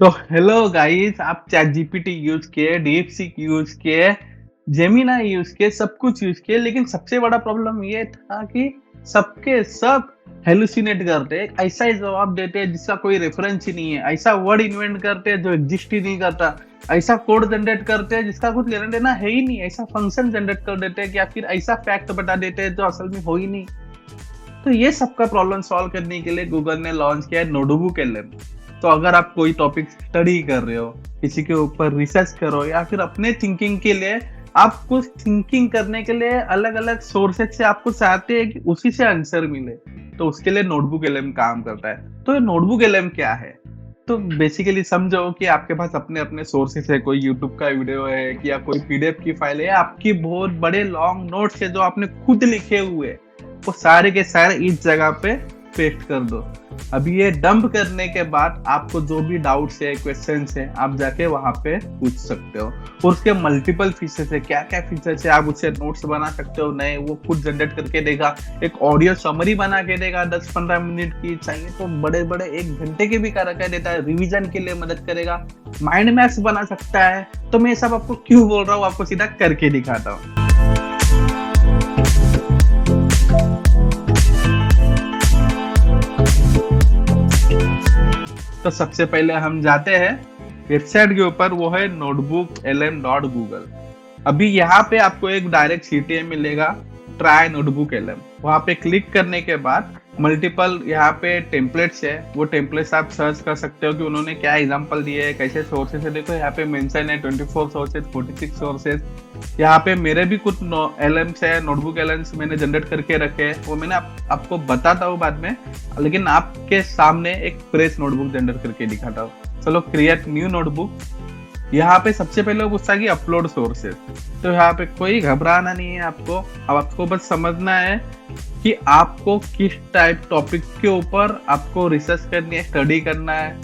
तो hello guys, आप chat GPT use किए, डीप सीक यूज किए, जेमिनाई यूज किए, सब कुछ यूज किए, लेकिन सबसे बड़ा प्रॉब्लम ये था कि सबके सब हेलुसिनेट करते हैं, ऐसा ही जवाब देते हैं जिसका कोई रेफरेंस ही नहीं है, ऐसा वर्ड इन्वेंट करते हैं जो एग्जिस्ट ही नहीं करता, ऐसा कोड जनरेट करते हैं जिसका कुछ लेना देना है ही नहीं, ऐसा फंक्शन जनरेट कर देते हैं या फिर ऐसा फैक्ट बता देते हैं जो असल में हो ही नहीं। तो ये सबका प्रॉब्लम सॉल्व करने के लिए गूगल ने लॉन्च किया है नोटबुक एलएम। तो अगर आप कोई टॉपिक स्टडी कर रहे हो, किसी के ऊपर रिसर्च करो या फिर अपने थिंकिंग के लिए, आप कुछ थिंकिंग करने के लिए अलग अलग सोर्सेज से आपको चाहते हैं कि उसी से आंसर मिले, तो उसके लिए नोटबुक एलएम काम करता है। तो ये नोटबुक एलएम क्या है? तो बेसिकली समझो कि आपके पास अपने अपने सोर्सेस है, कोई यूट्यूब का वीडियो है कि या कोई पीडीएफ की फाइल है या आपकी बहुत बड़े लॉन्ग नोट्स है जो आपने खुद लिखे हुए हैं, वो सारे के सारे इस जगह पे पेस्ट कर दो। अभी ये डंप करने के बाद आपको जो भी डाउट्स है, क्वेश्चंस है, आप जाके वहां पे पूछ सकते हो। और उसके मल्टीपल फीचर्स है, क्या क्या फीचर्स है, आप उससे नोट्स बना सकते हो नए, वो खुद जनरेट करके देगा, एक ऑडियो समरी बना के देगा 10-15 मिनट की, चाहिए तो बड़े बड़े 1 घंटे के भी करके देता है, रिविजन के लिए मदद करेगा, माइंड मैप्स बना सकता है। तो मैं सब आपको क्यों बोल रहा हूँ, आपको सीधा करके दिखाता हूँ। तो सबसे पहले हम जाते हैं वेबसाइट के ऊपर, वो है notebooklm.google। अभी यहाँ पे आपको एक डायरेक्ट सीटीएम मिलेगा, ट्राई नोटबुक एलएम। वहाँ पे क्लिक करने के बाद मल्टीपल यहाँ पे टेम्पलेट्स है, वो टेम्पलेट्स आप सर्च कर सकते हो कि उन्होंने क्या एग्जांपल दिए है, कैसे सोर्सेस है। देखो यहाँ पे मेंशन है 24 सोर्सेज, 46 सोर्सेज। यहाँ पे मेरे भी कुछ एलएम्स है, नोटबुक एलएम्स मैंने जनरेट करके रखे हैं, वो मैंने आपको बताता हूँ बाद में, लेकिन आपके सामने एक फ्रेश नोटबुक जनरेट करके दिखाता हूँ। चलो क्रिएट न्यू नोटबुक। यहाँ पे सबसे पहले वो पूछता है कि अपलोड सोर्सेज। तो यहाँ पे कोई घबराना नहीं है आपको, अब आपको बस समझना है कि आपको किस टाइप टॉपिक के ऊपर आपको रिसर्च करनी है, स्टडी करना है,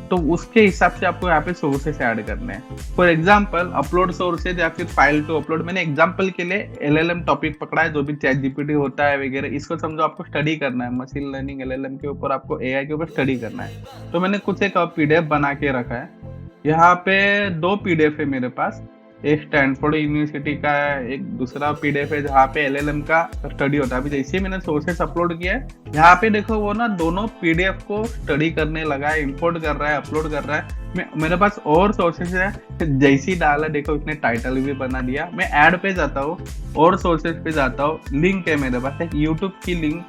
तो उसके हिसाब से आपको यहाँ पे सोर्सेस ऐड करने हैं। फॉर एग्जाम्पल अपलोड सोर्सेज या फिर फाइल टू अपलोड, मैंने एग्जाम्पल के लिए एलएलएम टॉपिक पकड़ा है, जो भी चैट जीपीटी होता है वगैरह, इसको समझो आपको स्टडी करना है, मशीन लर्निंग एलएलएम के ऊपर, आपको एआई के ऊपर स्टडी करना है। तो मैंने कुछ एक पीडीएफ बना के रखा है। यहाँ पे 2 पीडीएफ है मेरे पास, एक स्टैनफोर्ड यूनिवर्सिटी का है, एक दूसरा पीडीएफ है जहाँ पे एलएलएम का स्टडी होता है। अभी जैसे ही मैंने सोर्सेस अपलोड किया है, यहाँ पे देखो वो ना दोनों पीडीएफ को स्टडी करने लगा है, इंपोर्ट कर रहा है, अपलोड कर रहा है। मेरे पास और सोर्सेस है, जैसी डाला देखो इसने टाइटल भी बना दिया। मैं ऐड पे जाता हूँ और सोर्सेस पे जाता हूँ, लिंक है मेरे पास एक यूट्यूब की लिंक।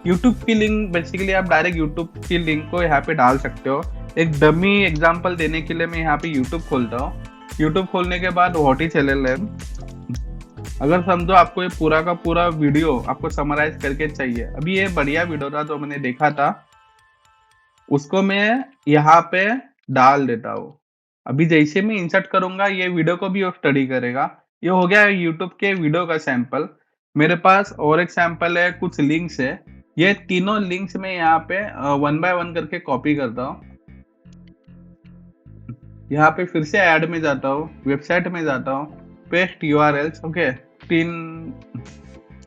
यूट्यूब की लिंक बेसिकली आप डायरेक्ट यूट्यूब की लिंक को यहाँ पे डाल सकते हो। एक डमी एग्जांपल देने के लिए मैं यहाँ पे यूट्यूब खोलता हूँ। यूट्यूब खोलने के बाद व्हाट इज एलएलएम, अगर समझो आपको ये पूरा का पूरा वीडियो आपको समराइज करके चाहिए, अभी ये बढ़िया वीडियो था जो मैंने देखा था, उसको मैं यहाँ पे डाल देता हूँ। अभी जैसे मैं इंसर्ट करूंगा ये वीडियो को भी वो स्टडी करेगा। ये हो गया यूट्यूब के वीडियो का सैंपल। मेरे पास और एक सैंपल है, कुछ लिंक्स है। ये तीनों लिंक्स में यहाँ पे 1 बाय 1 करके कॉपी करता हूँ। यहाँ पे फिर से ऐड में जाता हूँ, वेबसाइट में जाता हूँ, पेस्ट यूआरएल्स। ओके,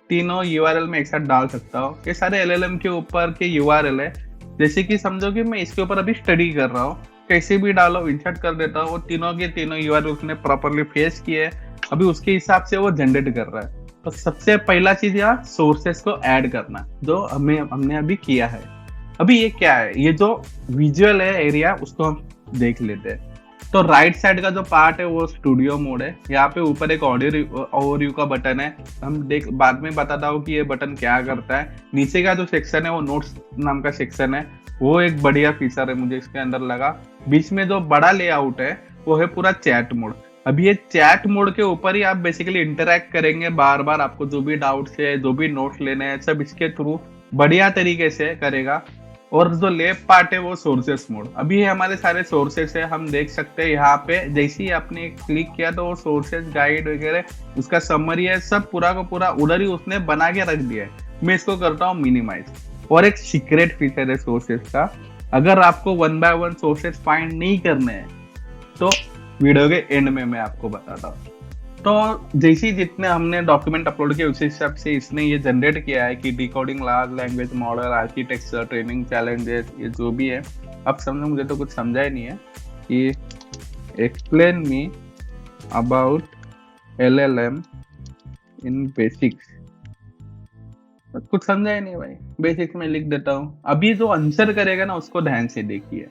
तीनों यूआरएल में एक साथ डाल सकता हूँ। ये सारे एलएलएम के ऊपर के यूआरएल है। जैसे कि समझो कि मैं इसके ऊपर अभी स्टडी कर रहा हूँ, कैसे भी डालो इंसर्ट कर देता हूँ, वो तीनों के तीनों यूआरएल उसने प्रॉपरली फेस किए, अभी उसके हिसाब से वो जनरेट कर रहा है। तो सबसे पहला चीज यहाँ सोर्सेस को ऐड करना, जो हमने अभी किया है। अभी ये क्या है, ये जो विजुअल है एरिया, उसको हम देख लेते हैं। तो राइट साइड का जो पार्ट है वो स्टूडियो मोड है। यहाँ पे ऊपर एक ऑडियो ओवरव्यू का बटन है, हम देख बाद में बताता हूँ कि ये बटन क्या करता है। नीचे का जो सेक्शन है वो नोट्स नाम का सेक्शन है, वो एक बढ़िया फीचर है मुझे इसके अंदर लगा। बीच में जो बड़ा लेआउट है वो है पूरा चैट मोड। अभी ये चैट मोड के ऊपर ही आप बेसिकली इंटरेक्ट करेंगे, बार बार आपको जो भी डाउट्स है, जो भी नोट्स लेने हैं, सब इसके थ्रू बढ़िया तरीके से करेगा। और जो लेफ्ट पार्ट है वो सोर्सेस मोड। अभी ये हमारे सारे सोर्सेस है, हम देख सकते हैं यहाँ पे। जैसे ही आपने क्लिक किया तो वो सोर्सेस गाइड वगैरह उसका समरी है, सब पूरा का पूरा उधर ही उसने बना के रख दिया है। मैं इसको करता हूँ मिनिमाइज। और एक सीक्रेट फीचर है सोर्सेस का, अगर आपको 1 बाय 1 सोर्सेस फाइंड नहीं करने हैं तो वीडियो के एंड में मैं आपको बताता हूँ। तो जैसे ही जितने हमने डॉक्यूमेंट अपलोड किए उसी हिसाब से इसने ये जनरेट किया है कि decoding large language model, architecture, training challenges, ये जो भी है। अब समझो, मुझे तो कुछ समझा ही नहीं है। कि explain me about LLM in basics. कुछ समझा ही नहीं भाई, बेसिक्स में लिख देता हूँ। अभी जो आंसर करेगा ना उसको ध्यान से देखिए।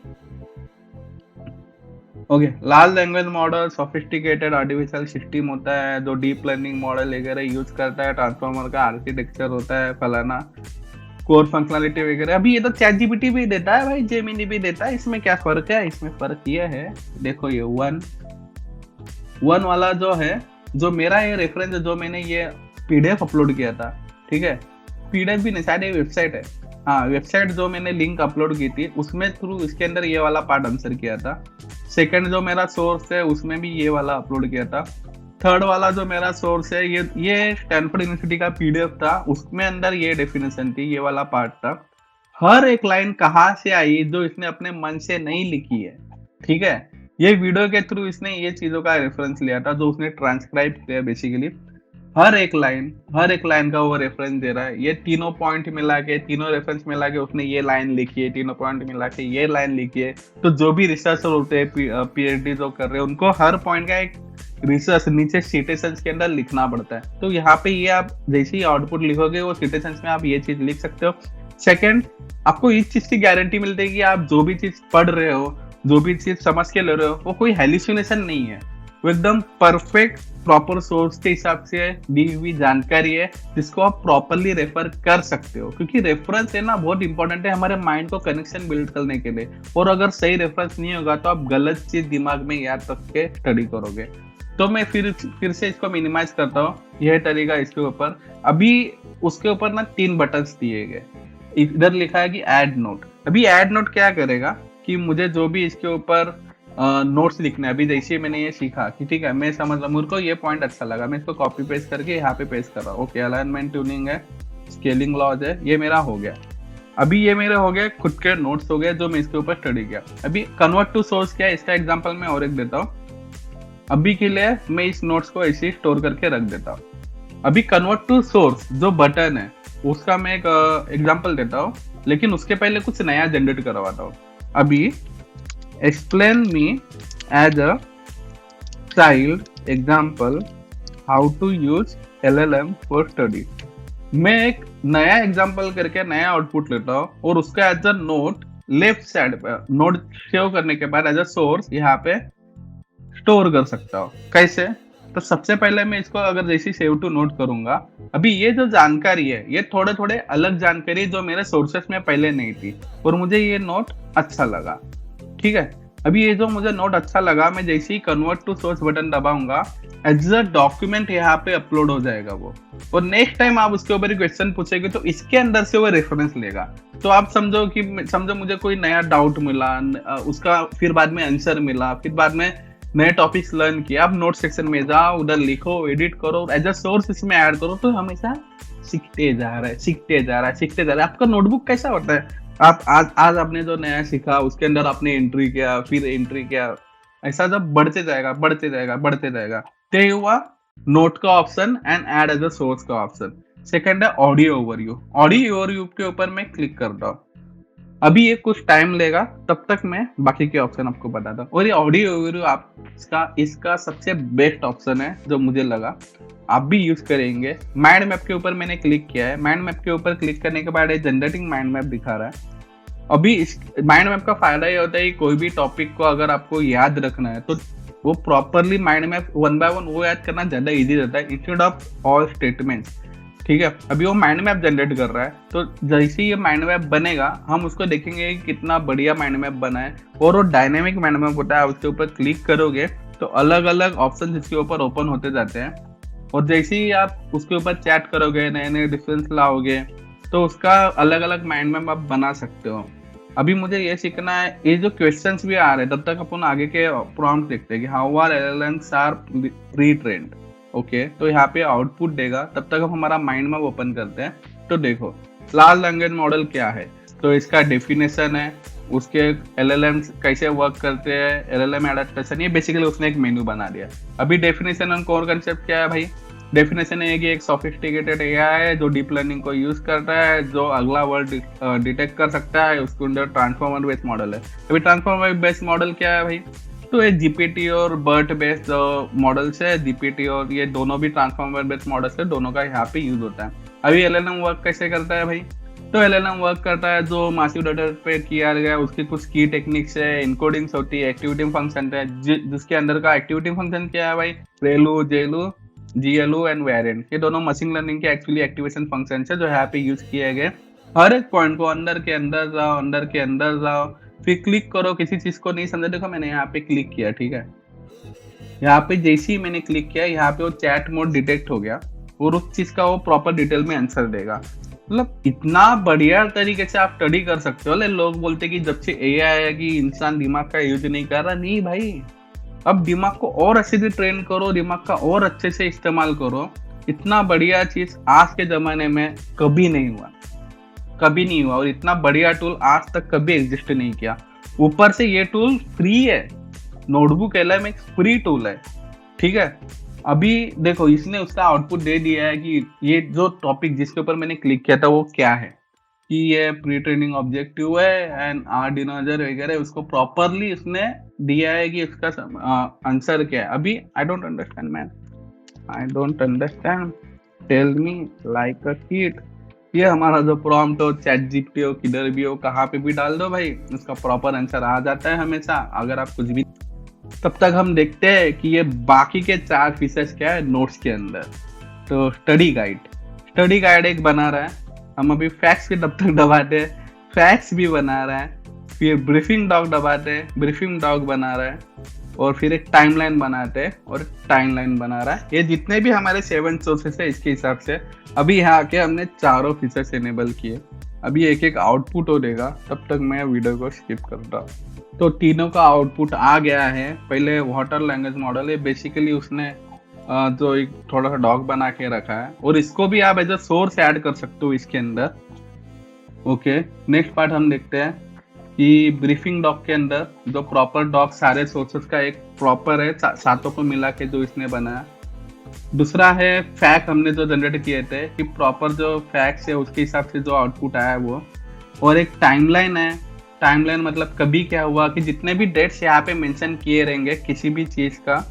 Okay, large language model sophisticated artificial system होता है जो डीप लर्निंग मॉडल वगैरह यूज करता है, ट्रांसफॉर्मर का आर्किटेक्चर होता है फलाना, कोर फंक्शनलिटी वगैरह। अभी ये तो चैट जीपीटी भी देता है भाई, जेमिनी भी देता है। इसमें क्या फर्क है? इसमें फर्क ये है, देखो ये वन वाला जो है, जो मेरा ये रेफरेंस जो मैंने ये पीडीएफ अपलोड किया था, ठीक है, पीडीएफ भी नहीं शायद ये वेबसाइट है, हाँ वेबसाइट जो मैंने लिंक अपलोड की थी उसमें थ्रू इसके अंदर ये वाला पार्ट आंसर किया था। सेकंड जो मेरा सोर्स है उसमें भी ये वाला अपलोड किया था। थर्ड वाला जो मेरा सोर्स है ये स्टैनफोर्ड यूनिवर्सिटी का पीडीएफ था, उसमें अंदर ये डेफिनेशन थी, ये वाला पार्ट था। हर एक लाइन कहाँ से आई जो इसने अपने मन से नहीं लिखी है, ठीक है, ये वीडियो के थ्रू इसने ये चीजों का रेफरेंस लिया था जो उसने ट्रांसक्राइब किया बेसिकली। हर एक लाइन का वो रेफरेंस दे रहा है। ये तीनों पॉइंट मिला के, तीनों रेफरेंस मिला के उसने ये लाइन लिखी है, तीनों पॉइंट मिला के ये लाइन लिखी है। तो जो भी रिसर्चर होते हैं, पीएचडी जो कर रहे हैं, उनको हर पॉइंट का एक रिसर्च नीचे सिटेशंस के अंदर लिखना पड़ता है। तो यहाँ पे ये आप जैसे ही आउटपुट लिखोगे वो सिटेशंस में आप ये चीज लिख सकते हो। सेकंड, आपको इस चीज की गारंटी मिलती है कि आप जो भी चीज पढ़ रहे हो, जो भी चीज समझ के ले रहे हो, वो कोई हेलुसिनेशन नहीं है, वो एकदम परफेक्ट प्रॉपर सोर्स के हिसाब से दी हुई जानकारी है जिसको आप प्रॉपरली रेफर कर सकते हो। क्योंकि रेफरेंस है ना बहुत इंपॉर्टेंट है हमारे माइंड को कनेक्शन बिल्ड करने के लिए, और अगर सही रेफरेंस नहीं होगा तो आप गलत चीज दिमाग में याद रख के स्टडी करोगे। तो मैं फिर से इसको मिनिमाइज करता हूँ, यह तरीका इसके ऊपर। अभी उसके ऊपर ना 3 बटन्स दिए गए, इधर लिखा है कि ऐड नोट। अभी ऐड नोट क्या करेगा कि मुझे जो भी इसके ऊपर नोट्स लिखने हैं, अभी जैसे मैंने ये सीखा कि ठीक है मैं समझ रहा, मुझको ये पॉइंट अच्छा लगा, मैं इसको कॉपी पेस्ट करके यहाँ पे पेस्ट कर रहा हूँ। ओके, अलाइनमेंट ट्यूनिंग है, स्केलिंग लॉज है, ये मेरा हो गया। अभी ये मेरे हो गए खुद के नोट्स हो गए जो मैं इसके ऊपर स्टडी किया। अभी कन्वर्ट टू सोर्स क्या है, इसका एग्जाम्पल मैं और एक देता हूँ। अभी के लिए मैं इस नोट्स को ऐसे स्टोर करके रख देता हूँ। अभी कन्वर्ट टू सोर्स जो बटन है उसका मैं एक एग्जाम्पल देता हूँ, लेकिन उसके पहले कुछ नया जनरेट करवाता हूँ। अभी explain me as a child example how to use LLM for study। मैं एक नया एग्जाम्पल करके नया आउटपुट लेता हूँ और उसका as a note left side पे नोट सेव करने के बाद एज अ सोर्स यहाँ पे स्टोर कर सकता हूँ। कैसे? तो सबसे पहले मैं इसको अगर जैसे सेव टू नोट करूंगा, अभी ये जो जानकारी है ये थोड़े थोड़े अलग जानकारी जो मेरे सोर्सेस में पहले नहीं थी और मुझे ये नोट अच्छा लगा, ठीक है। अभी ये जो मुझे नोट अच्छा लगा, मैं जैसे ही कन्वर्ट टू सोर्स बटन दबाऊंगा एज अ डॉक्यूमेंट यहाँ पे अपलोड हो जाएगा वो, और नेक्स्ट टाइम आप उसके ऊपर क्वेश्चन पूछेंगे तो इसके अंदर से वो रेफरेंस लेगा। तो आप समझो मुझे कोई नया डाउट मिला, उसका फिर बाद में आंसर मिला, फिर बाद में नए टॉपिक्स लर्न किया, आप नोट सेक्शन में जाओ, उधर लिखो, एडिट करो, एज अ सोर्स इसमें ऐड करो, तो हमेशा सीखते जा रहा है। आपका नोटबुक कैसा होता है, आप आज आपने जो नया सीखा उसके अंदर आपने एंट्री किया, फिर एंट्री किया, ऐसा जब बढ़ते जाएगा। तो हुआ नोट का option and add as a source का ऑप्शन। सेकंड है ऑडियो ओवरव्यू के ऊपर मैं क्लिक करता हूँ। अभी ये कुछ टाइम लेगा, तब तक मैं बाकी के ऑप्शन आपको बताता हूँ। और ये ऑडियो ओवरव्यू आप इसका सबसे बेस्ट ऑप्शन है जो मुझे लगा, आप भी यूज करेंगे। माइंड मैप के ऊपर मैंने क्लिक किया है। माइंड मैप के ऊपर क्लिक करने के बाद जनरेटिंग माइंड मैप दिखा रहा है। अभी इस माइंड मैप का फायदा ये होता है कि कोई भी टॉपिक को अगर आपको याद रखना है तो वो प्रॉपरली माइंड मैप 1 by 1 वो याद करना ज्यादा इजी रहता है इंस्टेड ऑफ ऑल स्टेटमेंट्स, ठीक है। अभी वो माइंड मैप जनरेट कर रहा है, तो जैसे ही ये माइंड मैप बनेगा हम उसको देखेंगे कि कितना बढ़िया माइंड मैप बना है। और वो डायनेमिक माइंड मैप होता है, उसके ऊपर क्लिक करोगे तो अलग अलग ऑप्शन इसके ऊपर ओपन होते जाते हैं, और जैसे ही आप उसके ऊपर चैट करोगे, नए नए डिफरेंस लाओगे, तो उसका अलग अलग माइंड मैप आप बना सकते हो। अभी मुझे ये सीखना है, ये जो क्वेश्चंस भी आ रहे हैं तब तक अपन आगे के प्रॉम्प्ट देखते हैं कि how are LLMs are pre trained. Okay, तो यहाँ पे आउटपुट देगा, तब तक हम हमारा माइंड मैप ओपन करते हैं। तो देखो लार्ज लैंग्वेज मॉडल क्या है, तो इसका डेफिनेशन है, उसके LLMs कैसे वर्क करते हैं, LLM एडेप्टेशन, ये बेसिकली उसने एक मेन्यू बना दिया। अभी डेफिनेशन और कोर कंसेप्ट क्या है भाई? डेफिनेशन है कि एक सोफिस्टिकेटेड AI है जो डीप लर्निंग को यूज करता है, जो अगला वर्ड डिटेक्ट कर सकता है, उसके अंदर ट्रांसफॉर्मर बेस्ड मॉडल है। अभी ट्रांसफॉर्मर बेस्ड मॉडल क्या है भाई? तो ये जीपीटी और बर्ट बेस्ड जो मॉडल्स है, जीपीटी और ये दोनों भी ट्रांसफॉर्मर बेस्ड मॉडल्स है, दोनों का यहाँ पे यूज होता है। अभी एलएलएम वर्क कैसे करता है भाई? तो एलएलएम वर्क करता है जो मासिव डाटा पे किया गया है, उसकी कुछ की टेक्निक्स है, इनकोडिंग्स होती है, एक्टिविटी फंक्शन है, जिसके अंदर का एक्टिविटी फंक्शन क्या है भाई? रेलू, जेलू, जीएलयू एंड वेरिएंट, ये दोनों मशीन लर्निंग के एक्चुअली एक्टिवेशन फंक्शन है जो यहाँ पे यूज किए गए। हर एक पॉइंट को अंदर के अंदर जाओ, अंदर के अंदर जाओ, फिर क्लिक करो। किसी चीज को नहीं समझा, देखो मैंने यहाँ पे क्लिक किया, ठीक है, यहाँ पे जैसे ही मैंने क्लिक किया यहाँ पे वो चैट मोड डिटेक्ट हो गया और उस चीज का वो प्रॉपर डिटेल में आंसर देगा। मतलब इतना बढ़िया तरीके से आप स्टडी कर सकते हो। लोग बोलते कि जब से एआई है कि इंसान दिमाग का यूज नहीं कर रहा, नहीं भाई, अब दिमाग को और अच्छे से ट्रेन करो, दिमाग का और अच्छे से इस्तेमाल करो। इतना बढ़िया चीज आज के जमाने में कभी नहीं हुआ, कभी नहीं हुआ, और इतना बढ़िया टूल आज तक कभी एग्जिस्ट नहीं किया। ऊपर से ये टूल फ्री है, नोटबुक एलएम एक फ्री टूल है, ठीक है। अभी देखो इसने उसका आउटपुट दे दिया है कि ये जो टॉपिक जिसके ऊपर मैंने क्लिक किया था वो क्या है, कि ये प्री ट्रेनिंग ऑब्जेक्टिव है एंड आर्डिनो वगैरह, उसको प्रॉपरली उसने दिया है कि उसका आंसर क्या है। अभी I don't understand man, I don't understand, tell me like a kid. ये हमारा जो प्रॉम्प्ट हो, चैट जीपीटी हो, किधर भी हो, कहाँ पे भी डाल दो भाई, उसका प्रॉपर आंसर आ जाता है हमेशा, अगर आप कुछ भी। तब तक हम देखते हैं कि ये बाकी के 4 फीचर्स क्या है नोट्स के अंदर। तो स्टडी गाइड एक बना रहा है, हम अभी फैक्ट्स के तब तक दबाते हैं, फैक्ट्स भी बना रहा है, फिर ब्रीफिंग डॉग दबाते हैं, ब्रीफिंग डॉग बना रहा है, और फिर एक टाइमलाइन बनाते हैं और टाइमलाइन बना रहा है। ये जितने भी हमारे 7 सोर्सेस है इसके हिसाब से अभी यहाँ आके हमने चारों फीचर्स इनेबल किए। अभी एक एक आउटपुट हो देगा, तब तक मैं वीडियो को स्किप करता हूँ। तो तीनों का आउटपुट आ गया है। पहले वाटर लैंग्वेज मॉडल है, बेसिकली उसने जो एक थोड़ा सा डॉग बना के रखा है, और इसको भी आप एज अ सोर्स ऐड कर सकते हो इसके अंदर। ओके, नेक्स्ट पार्ट हम देखते हैं कि ब्रीफिंग डॉग के अंदर जो प्रॉपर डॉग सारे सोर्सेस का एक प्रॉपर है, सातों को मिला के जो इसने बनाया। दूसरा है फैक्ट, हमने जो जनरेट किए थे कि प्रॉपर जो फैक्ट्स है उसके हिसाब से जो आउटपुट आया है वो। और एक टाइमलाइन है, टाइमलाइन मतलब कभी क्या हुआ, कि जितने भी डेट्स यहाँ पे मेंशन किए रहेंगे किसी भी चीज़ का,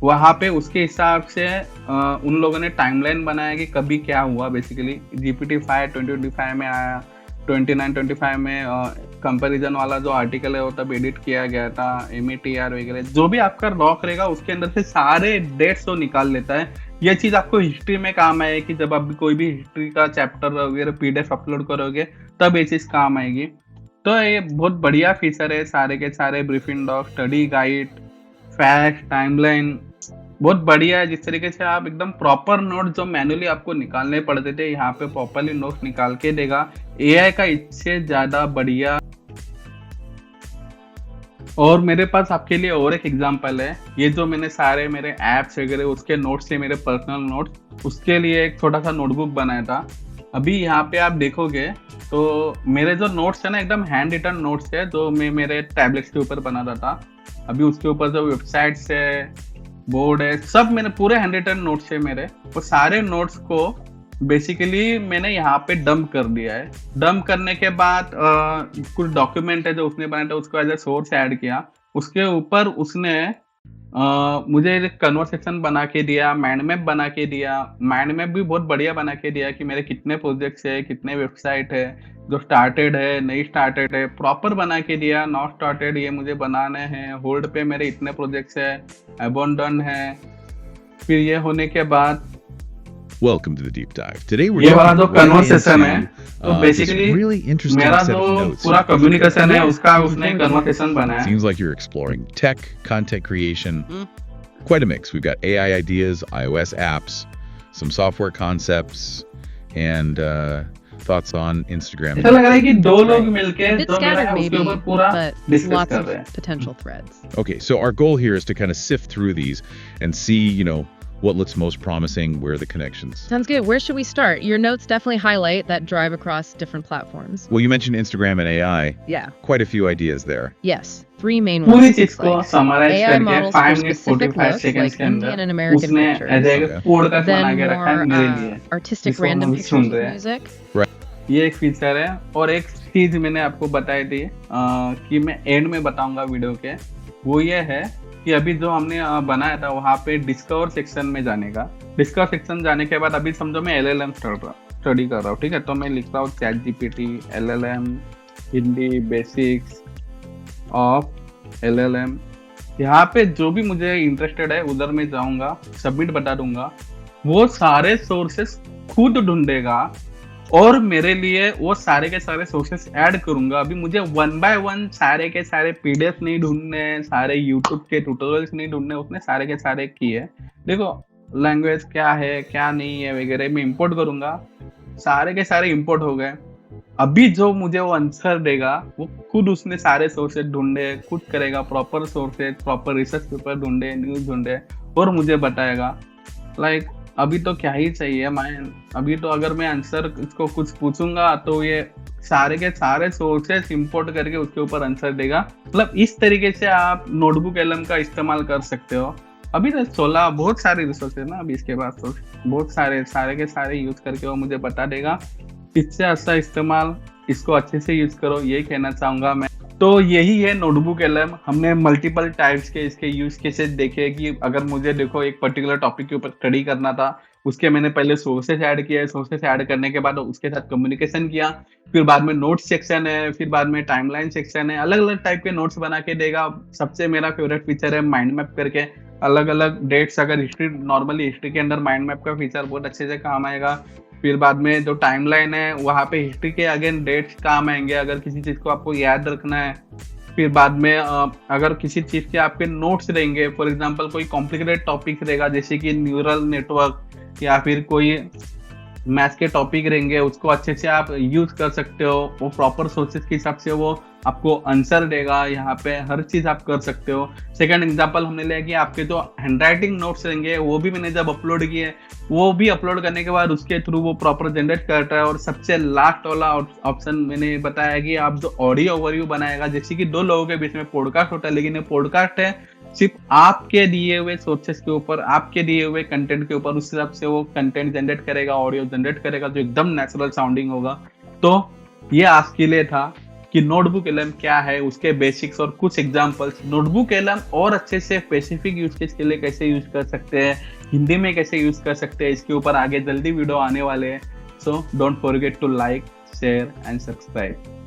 वहाँ पे उसके हिसाब से उन लोगों ने टाइमलाइन बनाया कि कभी क्या हुआ। बेसिकली GPT-5 2025 में आया, 29-25 में कंपैरिजन वाला जो आर्टिकल है वो तब एडिट किया गया था, METR वगैरह जो भी आपका डॉक रहेगा उसके अंदर से सारे डेट्स तो निकाल लेता है। यह चीज़ आपको हिस्ट्री में काम आए कि जब आप कोई भी हिस्ट्री का चैप्टर वगैरह PDF अपलोड करोगे तब ये चीज़ काम आएगी। तो ये बहुत बढ़िया फीचर है सारे के सारे, briefing dog, study guide, fact, timeline, बहुत बढ़िया है। जिस तरीके से आप एकदम प्रॉपर नोट जो मैन्युअली आपको निकालने पड़ते थे, यहाँ पे प्रॉपरली नोट निकाल के देगा। एआई का इससे ज्यादा बढ़िया। और मेरे पास आपके लिए और एक एग्जांपल है, ये जो मैंने सारे मेरे ऐप्स वगैरह उसके नोट्स थे, मेरे पर्सनल नोट्स, उसके लिए एक छोटा सा नोटबुक बनाया था। अभी यहाँ पे आप देखोगे तो मेरे जो नोट्स है ना एकदम हैंड रिटन नोट्स है, जो मैं मेरे टैबलेट्स के ऊपर बनाता था। अभी उसके ऊपर जो वेबसाइट्स है, बोर्ड है, सब मैंने पूरे हैंड रिटन नोट्स है मेरे। वो सारे नोट्स को बेसिकली मैंने यहाँ पे डंप कर दिया है। डंप करने के बाद कुछ डॉक्यूमेंट है जो उसने बनाया था, उसको एज ए सोर्स ऐड किया। उसके ऊपर उसने मुझे एक कन्वर्सेशन बना के दिया, माइंड मैप बना के दिया। माइंड मैप भी बहुत बढ़िया बना के दिया कि मेरे कितने प्रोजेक्ट्स है, कितने वेबसाइट है, जो स्टार्टेड है, नहीं स्टार्टेड है, प्रॉपर बना के दिया। नॉट स्टार्टेड ये मुझे बनाने हैं, होल्ड पे मेरे इतने प्रोजेक्ट्स है, अबॉन्डन है। फिर ये होने के बाद Welcome to the deep dive. Today we're ये वाला जो talking about कन्वर्सेशन है, तो this बेसिकली really interesting मेरा set जो of notes. पूरा कम्युनिकेशन है उसका उसने कन्वर्सेशन बनाया। Seems like you're exploring tech, content creation, quite a mix. We've got AI ideas, iOS apps, some software concepts, and thoughts on Instagram. ऐसा लग रहा है कि दो लोग मिलके Bit जो मेरा है scattered उसके maybe, ऊपर पूरा but डिस्कस lots कर of रहे हैं। potential threads. Okay, so our goal here is to kind of sift through these and see, what looks most promising, where are the connections. Sounds good. Where should we start? Your notes definitely highlight that drive across different platforms. Well, you mentioned Instagram and AI. Yeah. Quite a few ideas there. Yes. 3 main पूरी ones. चीज को summarise AI करके models 5 for minute specific 45 looks, seconds like के अंदर Indian and American उसने pictures. As a Okay. Podcast बना Then के रखा है more मेरे लिए, artistic जिसको random हम pictures सुन with रहे हैं। music. ये एक फीचर है। और एक चीज मैंने आपको बताई थी कि मैं एंड में बताऊंगा वीडियो के, वो ये है कि अभी जो हमने बनाया था वहाँ पे डिस्कवर सेक्शन में जाने का। डिस्कवर सेक्शन जाने के बाद अभी समझो मैं LLM स्टडी कर रहा हूँ, ठीक है। तो मैं लिख रहा हूँ ChatGPT LLM Hindi basics of LLM। यहाँ पे जो भी मुझे इंटरेस्टेड है उधर मैं जाऊंगा, सबमिट बता दूंगा, वो सारे सोर्सेस खुद ढूंढेगा और मेरे लिए वो सारे के सारे सोर्सेस ऐड करूंगा। अभी मुझे 1 by 1 सारे के सारे PDF नहीं ढूंढने, सारे यूट्यूब के ट्यूटोरियल्स नहीं ढूंढने, उसने सारे के सारे किए। देखो लैंग्वेज क्या है क्या नहीं है वगैरह मैं इंपोर्ट करूंगा, सारे के सारे इंपोर्ट हो गए। अभी जो मुझे वो आंसर देगा वो खुद उसने सारे सोर्सेज ढूंढे, खुद करेगा, proper sources, proper research paper ढूंढे, न्यूज ढूंढे और मुझे बताएगा। लाइक अभी तो क्या ही चाहिए मैं, अभी तो अगर मैं आंसर इसको कुछ पूछूंगा तो ये सारे के सारे सोर्सेस इंपोर्ट करके उसके ऊपर आंसर देगा। मतलब इस तरीके से आप नोटबुक LM का इस्तेमाल कर सकते हो। अभी तो 16 बहुत सारे रिसोर्सेज ना, अभी इसके बाद तो बहुत सारे के सारे यूज करके वो मुझे बता देगा। इससे अच्छा इस्तेमाल, इसको अच्छे से यूज करो, यही कहना चाहूंगा मैं। तो यही है नोटबुक LM। हमने मल्टीपल टाइप्स के इसके यूज केसेस देखे कि अगर मुझे देखो एक पर्टिकुलर टॉपिक के ऊपर स्टडी करना था, उसके मैंने पहले सोर्सेज ऐड किया है, सोर्सेज ऐड करने के बाद उसके साथ कम्युनिकेशन किया, फिर बाद में नोट्स सेक्शन है, फिर बाद में टाइमलाइन सेक्शन है, अलग अलग टाइप के नोट्स बना के देगा। सबसे मेरा फेवरेट फीचर है माइंड मैप करके, अलग अलग डेट्स, अगर हिस्ट्री, नॉर्मली हिस्ट्री के अंदर माइंड मैप का फीचर बहुत अच्छे से काम आएगा। फिर बाद में जो टाइमलाइन है वहाँ पे हिस्ट्री के अगेन डेट्स काम आएंगे अगर किसी चीज़ को आपको याद रखना है। फिर बाद में अगर किसी चीज़ के आपके नोट्स रहेंगे, फॉर एग्जांपल कोई कॉम्प्लिकेटेड टॉपिक रहेगा जैसे कि न्यूरल नेटवर्क या फिर कोई मैथ्स के टॉपिक रहेंगे, उसको अच्छे से आप यूज कर सकते हो। वो प्रॉपर सोर्सेज के हिसाब से वो आपको आंसर देगा, यहाँ पे हर चीज आप कर सकते हो। सेकंड एग्जांपल हमने लिया कि आपके जो हैंडराइटिंग नोट्स रहेंगे वो भी मैंने जब अपलोड किए, वो भी अपलोड करने के बाद उसके थ्रू वो प्रॉपर जनरेट करता है। और सबसे लास्ट वाला ऑप्शन मैंने बताया कि आप जो ऑडियो ओवरव्यू बनाएगा, जैसे कि दो लोगों के बीच में पॉडकास्ट होता है, लेकिन ये पॉडकास्ट है सिर्फ आपके दिए हुए सोर्सेस के ऊपर, आपके दिए हुए कंटेंट के ऊपर, उस हिसाब से वो कंटेंट जनरेट करेगा, ऑडियो जनरेट करेगा जो एकदम नेचुरल साउंडिंग होगा। तो ये आज के लिए था कि नोटबुक LM क्या है, उसके बेसिक्स और कुछ एग्जांपल्स, नोटबुक LM और अच्छे से स्पेसिफिक यूज केस के लिए कैसे यूज कर सकते हैं, हिंदी में कैसे यूज कर सकते हैं, इसके ऊपर आगे जल्दी वीडियो आने वाले हैं। So don't forget to like, share and subscribe.